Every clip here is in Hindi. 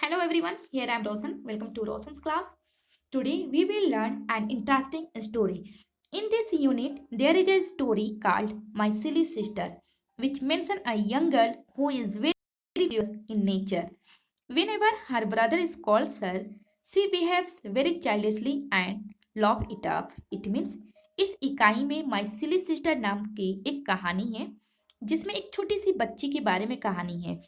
Hello everyone, here I am Rosan. Welcome to Rosan's class. Today we will learn an interesting story. In this unit, there is a story called My Silly Sister, which mentions a young girl who is very curious in nature. Whenever her brother calls her, she behaves very childishly and laugh it off. It means इस इकाई में माई सिली सिस्टर नाम की एक कहानी है जिसमें एक छोटी सी बच्ची के बारे में कहानी है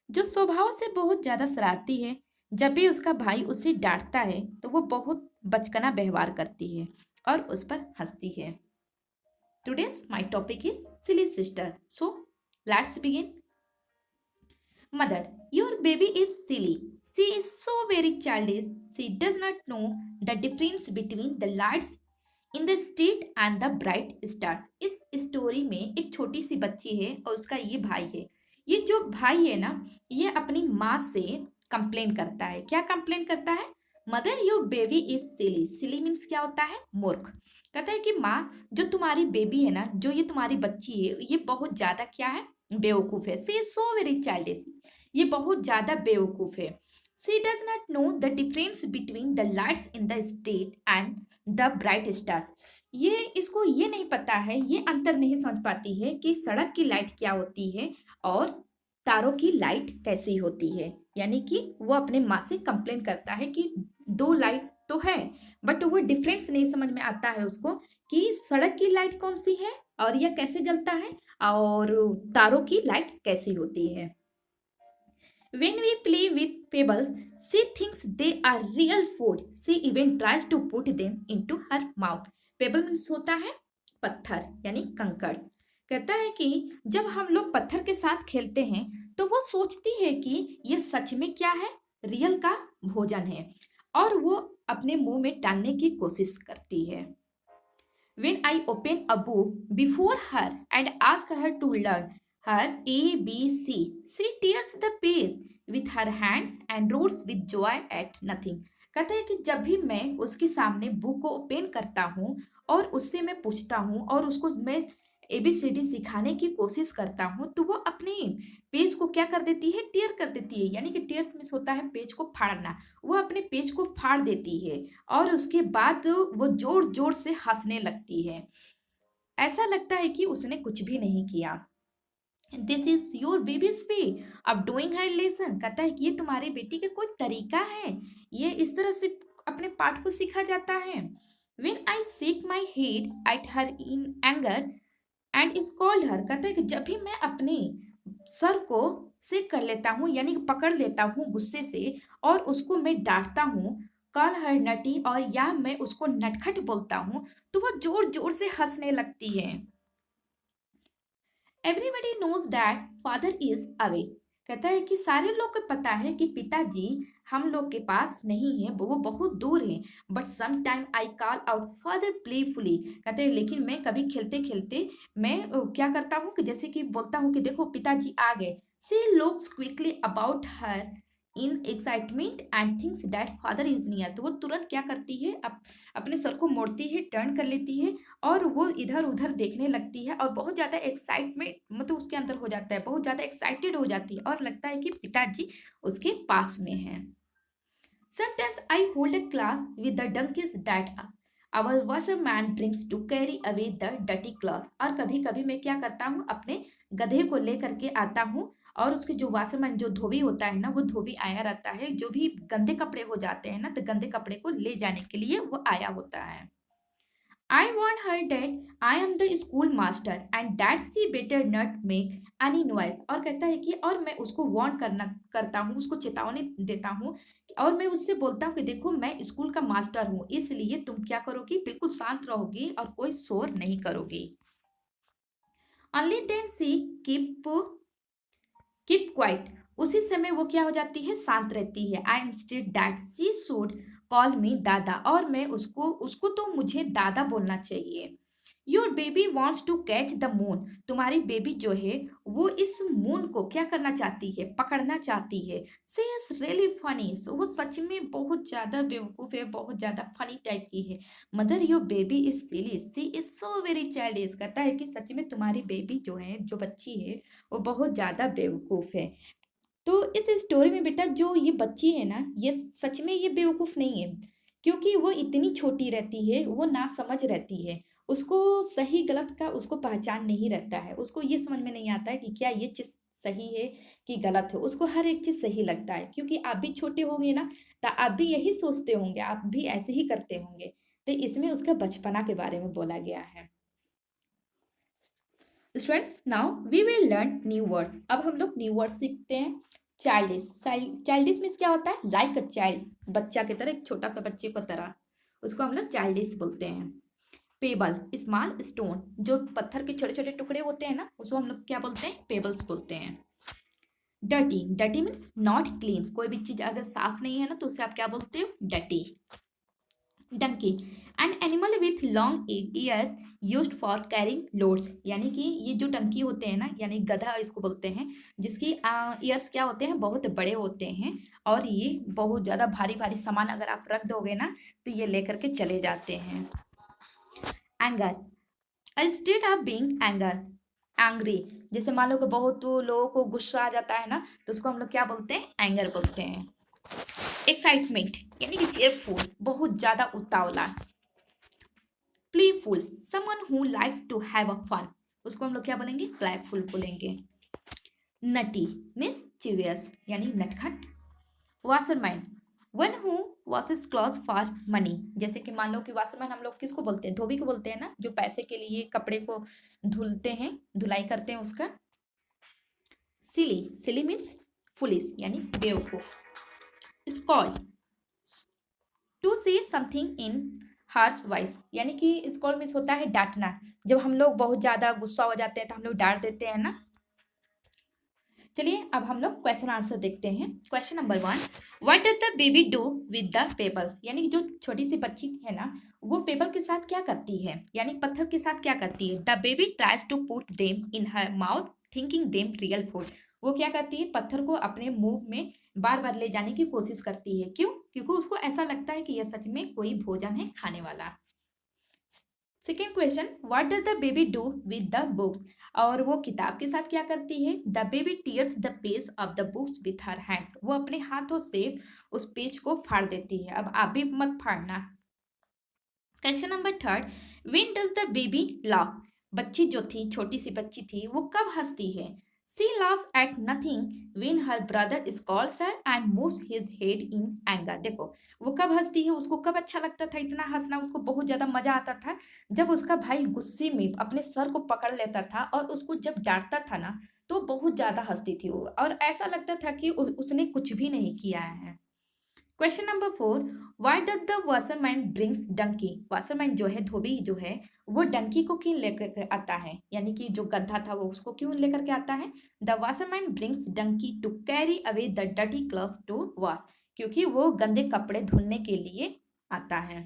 जो स्वभाव से बहुत ज़्यादा शरारती है। जब भी उसका भाई उसे डांटता है तो वो बहुत बचकाना व्यवहार करती है और उस पर हंसती है। Today's my topic is silly sister, so let's begin. Mother, your baby is silly, she is so very childish, she does not know the difference between the lights in the street and the bright stars. इस स्टोरी में एक छोटी सी बच्ची है और उसका ये भाई है। ये जो भाई है ना, ये अपनी माँ से कंप्लेन करता है। क्या कंप्लेन करता है? Mother your baby is silly. Silly means क्या होता है? मूर्ख। कहता है कि माँ, जो तुम्हारी बेबी है ना, जो ये तुम्हारी बच्ची है, ये बहुत ज्यादा क्या है? बेवकूफ है। सी इज सो वेरी चाइल्डिश, ये बहुत ज्यादा बेवकूफ है। She does not know the difference between the lights in the street and the bright stars. ये इसको ये नहीं पता है, ये अंतर नहीं समझ पाती है कि सड़क की लाइट क्या होती है और तारों की लाइट कैसी होती है। यानी कि वो अपने माँ से कंप्लेन करता है कि दो लाइट तो है, बट वो डिफरेंस नहीं समझ में आता है उसको कि सड़क की लाइट कौन सी है और यह कैसे जलता है और तारों की लाइट कैसी होती है। When we play with pebbles, she thinks they are real food. She even tries to put them into her mouth. Pebble means होता है पत्थर यानी कंकड़। कहता है कि जब हम लोग पत्थर के साथ खेलते हैं तो वो सोचती है कि ये सच में क्या है, रियल का भोजन है और वो अपने मुंह में डालने की कोशिश करती है। When I open a book before her and ask her to learn her ABC, she tears the page with her hands and roars with joy at nothing. कहता है कि जब भी मैं उसके सामने बुक को ओपन करता हूँ और उससे मैं पूछता हूँ और उसको मैं एबीसीडी सिखाने की कोशिश करता हूँ तो वो अपने पेज को क्या कर देती है? टीयर कर देती है। यानी कि टीयर्स मीन्स होता है पेज को फाड़ना। वो अपने पेज को फाड़ देती है और उसके बाद वो जोर जोर से हंसने लगती है। ऐसा लगता है कि उसने कुछ भी नहीं किया। This is your babies way of doing her lesson. कहता है कि ये तुम्हारे बेटी का कोई तरीका है, ये इस तरह से अपने पाठ को सीखा जाता है। When I shake my head at her in anger and is called her. कहता है कि जब भी मैं अपने सर को सेक कर लेता हूँ यानी कि पकड़ लेता हूँ गुस्से से और उसको मैं डांटता हूँ, कॉल हर नटी, और या मैं उसको नटखट बोलता हूँ, तो वो जोर जोर से हंसने लगती है। Everybody knows that father is away. कहता है कि सारे लोग को पता है कि पिताजी हम लोग के पास नहीं है, वो बहुत दूर है। But some time I call out father playfully. कहते हैं लेकिन मैं कभी खेलते खेलते मैं क्या करता हूँ कि जैसे कि बोलता हूँ कि देखो पिताजी आ गए। She looks quickly about her in excitement and thinks that father is near. तो वो तुरंत क्या करती है, अपने सर को मोड़ती है, टर्न कर लेती है और वो इधर उधर देखने लगती है और बहुत ज़्यादा एक्साइटमेंट मतलब उसके अंदर हो जाता है, बहुत ज़्यादा एक्साइटेड हो जाती है और लगता है कि पिताजी उसके पास में हैं। Sometimes I hold a class with the donkeys that our washerman brings to carry away the dirty cloth। और कभी कभी मैं क्या करता हूँ, अपने गधे को लेकर के आता हूँ और उसके जो वाशरमैन जो धोबी होता है ना, वो धोबी आया रहता है। जो भी गंदे कपड़े हो जाते हैं ना, तो गंदे कपड़े को ले जाने के लिए वो आया होता है। I warn her that I am the school master and that she better not make any noise। और कहता है कि और मैं उसको वार्न करता हूँ, उसको चेतावनी देता हूँ और मैं उससे बोलता हूँ कि देखो मैं स्कूल का मास्टर हूँ, इसलिए तुम क्या करोगी, बिल्कुल शांत रहोगी और कोई शोर नहीं करोगी। Only then she keep quiet। उसी समय वो क्या हो जाती है, शांत रहती है। And instead that she should call मी दादा, और मैं उसको उसको तो मुझे दादा बोलना चाहिए। Your baby wants to catch the moon. तुम्हारी बेबी जो है वो इस मून को क्या करना चाहती है, पकड़ना चाहती है। सी इज रियली फनी। वो सच में बहुत ज्यादा बेवकूफ है, बहुत ज्यादा फनी टाइप की है। Mother your baby is silly, she is so very childish. कहता है कि सच में तुम्हारी बेबी जो है, जो बच्ची है, वो बहुत ज्यादा बेवकूफ है। तो इस स्टोरी में बेटा जो ये बच्ची है ना, ये सच में ये बेवकूफ़ नहीं है, क्योंकि वो इतनी छोटी रहती है, वो नासमझ रहती है। उसको सही गलत का उसको पहचान नहीं रहता है। उसको ये समझ में नहीं आता है कि क्या ये चीज़ सही है कि गलत है। उसको हर एक चीज़ सही लगता है, क्योंकि आप भी छोटे होंगे ना, तो आप भी यही सोचते होंगे, आप भी ऐसे ही करते होंगे। तो इसमें उसका बचपना के बारे में बोला गया है। Students, now we will learn new words. अब हम लोग न्यू वर्ड्स सीखते हैं। चाइल्डिश, चाइल्डिश मीन्स क्या होता है? लाइक अ चाइल्ड, बच्चा की तरह, एक छोटा सा बच्चे की तरह, उसको हम लोग चाइल्डिश बोलते हैं। पेबल, स्मॉल स्टोन, जो पत्थर के छोटे छोटे टुकड़े होते हैं ना, उसको हम लोग क्या बोलते हैं? पेबल्स बोलते हैं। Dirty, dirty means not clean, कोई भी चीज अगर साफ नहीं है ना, तो उसे आप क्या बोलते हो? Dirty. Donkey, an animal with long ears used for carrying loads, यानी कि ये जो डंकी होते हैं ना, यानी गधा इसको बोलते हैं, जिसकी ईयर्स क्या होते हैं? बहुत बड़े होते हैं, और ये बहुत ज़्यादा भारी भारी सामान अगर आप रख दोगे ना, तो ये लेकर के चले जाते हैं। Anger, a state of being anger, angry, जैसे मान लो कि बहुत लोगों को गुस्सा आ जाता है ना, तो उसको हम लोग क्या बोलते हैं? एंगर बोलते हैं। एक्साइटमेंट, यानी कि चेयरफुल, बहुत ज़्यादा उतावला। Playful, someone who likes to have a fun, उसको हम लोग क्या बोलेंगे? प्लेफुल बोलेंगे। नटी मीन्स चिवियस, यानी नटखट। Washerman, one who washes cloth for money, जैसे कि मान लो कि वाशरमैन हम लोग किसको बोलते हैं? धोबी को बोलते हैं ना, जो पैसे के लिए कपड़े को धुलते हैं, धुलाई करते हैं उसका। सिली, सिली मीन्स फुलिस, यानी बेवकूफ। Scold, to say something in harsh voice, यानी कि स्कॉल्ड मीन्स होता है डांटना। जब हम लोग बहुत ज़्यादा गुस्सा हो जाते हैं तो हम लोग डांट देते हैं ना। चलिए अब हम लोग क्वेश्चन आंसर देखते हैं। Question number 1, what does the baby do with the papers, यानी कि जो छोटी सी बच्ची है ना, वो पेपर के साथ क्या करती है? यानी पत्थर के साथ क्या करती है? The baby tries to put them in her mouth thinking them real food, वो क्या करती है? पत्थर को अपने मुंह में बार बार ले जाने की कोशिश करती है। क्यों? क्योंकि उसको ऐसा लगता है कि यह सच में कोई भोजन है खाने वाला। Second question, what does the baby do with the books, और वो किताब के साथ क्या करती है? The baby tears the page of the books with her hands, वो अपने हाथों से उस पेज को फाड़ देती है। अब आप भी मत फाड़ना। Question number 3, when does the baby laugh, बच्ची जो थी, छोटी सी बच्ची थी, वो कब हंसती है? सी laughs at nothing when her brother scolds her and moves his head in anger, देखो वो कब हंसती है, उसको कब अच्छा लगता था इतना हंसना, उसको बहुत ज्यादा मजा आता था जब उसका भाई गुस्से में अपने सर को पकड़ लेता था और उसको जब डांटता था ना, तो बहुत ज्यादा हंसती थी वो, और ऐसा लगता था कि उसने कुछ भी नहीं किया है। Question number 4, why does the washerman brings donkey, washerman जो है, धोबी जो है, वो डंकी को क्यों लेकर के आता है? यानी कि जो गधा था वो उसको क्यों लेकर के आता है? The washerman brings donkey to carry away the dirty clothes to wash, क्योंकि वो गंदे कपड़े धुलने के लिए आता है।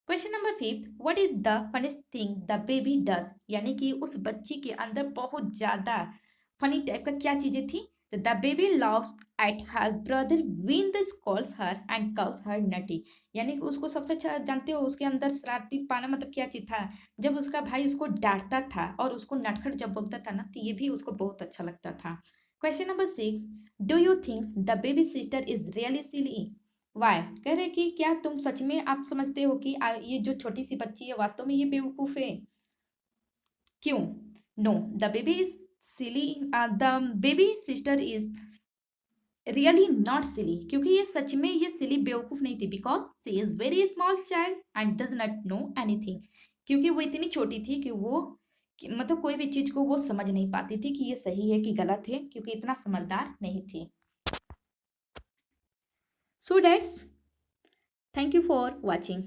Question number 5, what is the funniest thing the baby does, यानी कि उस बच्ची के अंदर बहुत ज्यादा फनी टाइप का क्या चीजें थी? The baby laughs at her brother when the scolds her and calls her naughty, यानी कि उसको सबसे अच्छा जानते हो उसके अंदर शरारती पाना मतलब क्या चीज था? जब उसका भाई उसको डांटता था और उसको नटखट जब बोलता था ना, तो ये भी उसको बहुत अच्छा लगता था। Question number 6, do you thinks the baby sister is really silly, why, कह रहे कि क्या तुम सच में आप समझते हो कि ये जो छोटी सी बच्ची है वास्तव में ये बेवकूफ है? क्यों? No, the baby is silly, the baby sister is really not silly, क्योंकि ये सच में ये सिली बेवकूफ नहीं थी, because she is very small child and does not know anything, क्योंकि वो इतनी छोटी थी कि वो मतलब कोई भी चीज को वो समझ नहीं पाती थी कि ये सही है कि गलत है, क्योंकि इतना समझदार नहीं थी। So that's, thank you for watching.